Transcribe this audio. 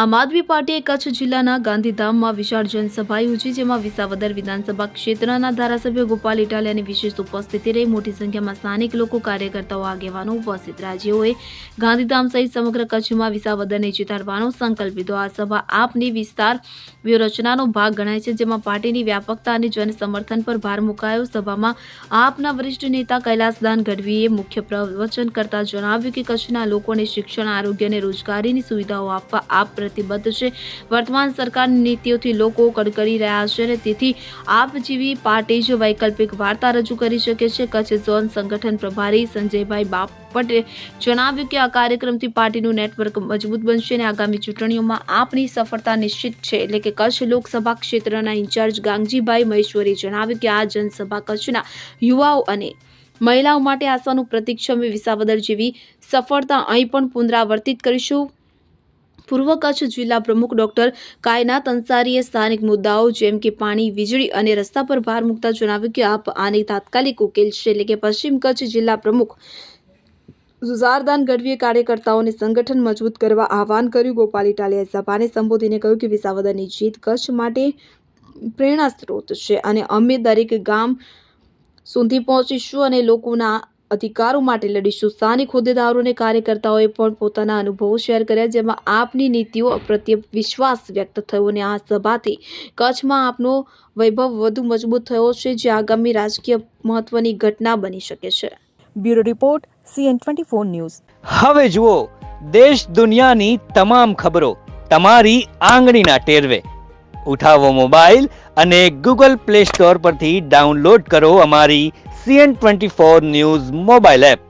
આમ આદમી પાર્ટીએ કચ્છ જિલ્લાના ગાંધીધામમાં વિશાળ જનસભા યોજી, જેમાં વિસાવદર વિધાનસભા ક્ષેત્રના ધારાસભ્ય ગોપાલ ઇટાલિયાની વિશેષ ઉપસ્થિતિ રહી. મોટી સંખ્યામાં સ્થાનિક લોકો, કાર્યકર્તાઓ, આગેવાનો ઉપસ્થિત રહ્યા, જેઓએ ગાંધીધામ સહિત સમગ્ર કચ્છમાં વિસાવદરને જીતાડવાનો સંકલ્પ લીધો. આ સભા આપની વિસ્તાર વ્યૂહરચનાનો ભાગ ગણાય છે, જેમાં પાર્ટીની વ્યાપકતા અને જન સમર્થન પર ભાર મુકાયો. સભામાં આપના વરિષ્ઠ નેતા કૈલાસદાન ગઢવીએ મુખ્ય પ્રવચન કરતા જણાવ્યું કે કચ્છના લોકોને શિક્ષણ, આરોગ્ય અને રોજગારીની સુવિધાઓ આપવા આપ પ્રતિબદ્ધ છે. વર્તમાન સરકારની નીતિઓથી લોકો કડકડી રહ્યા છે અને તેથી આપ જેવી પાર્ટી જ વૈકલ્પિક વાર્તા રજૂ કરી શકે છે. કચ્છ ઝોન સંગઠન પ્રભારી સંજયભાઈ બાપટે જણાવ્યું કે આ કાર્યક્રમથી પાર્ટીનું નેટવર્ક મજબૂત બનશે અને આગામી ચૂંટણીઓમાં આપની સફળતા નિશ્ચિત છે. એટલે કે કચ્છ લોકસભા ક્ષેત્રના ઇન્ચાર્જ ગાંગજીભાઈ મહેશ્વરીએ જણાવ્યું કે આ જનસભા કચ્છના યુવાઓ અને મહિલાઓ માટે આશાનું પ્રતીક છે. અમે વિસાવદર જેવી સફળતા અહીં પણ પુનરાવર્તિત કરીશું. પૂર્વ કચ્છ જિલ્લા પ્રમુખ ડોક્ટર કાયનાત અંસારીએ સ્થાનિક મુદ્દાઓ જેમ કે પાણી, વીજળી અને રસ્તા પર ભાર મૂકતા જણાવ્યું કે આપ આની તાત્કાલિક ઉકેલ છે. એટલે કે પશ્ચિમ કચ્છ જિલ્લા પ્રમુખ ઝુઝારદાન ગઢવીએ કાર્યકર્તાઓને સંગઠન મજબૂત કરવા આહવાન કર્યું. ગોપાલ ઇટાલિયાએ સભાને સંબોધીને કહ્યું કે વિસાવદરની જીત કચ્છ માટે પ્રેરણા સ્ત્રોત છે અને અમે દરેક ગામ સુધી પહોંચીશું અને લોકોના અધિકારો માટે લડીશું. સ્થાનિક હોદ્દેદારો અને કાર્યકર્તાઓએ પણ પોતાના અનુભવો શેર કર્યા, જેમાં આપની નીતિઓ પ્રત્યે વિશ્વાસ વ્યક્ત થયો અને આ સભાથી કચ્છમાં આપનો વૈભવ વધુ મજબૂત થયો છે, જે આગામી રાજકીય મહત્વની ઘટના બની શકે છે. Bureau report CN24 news. હવે જુઓ દેશ દુનિયાની તમામ ખબરો તમારી આંગળીના ટેરવે. ઉઠાવો મોબાઈલ અને Google Play Store પરથી ડાઉનલોડ કરો અમારી CN24 ન્યૂઝ મોબાઈલ એપ.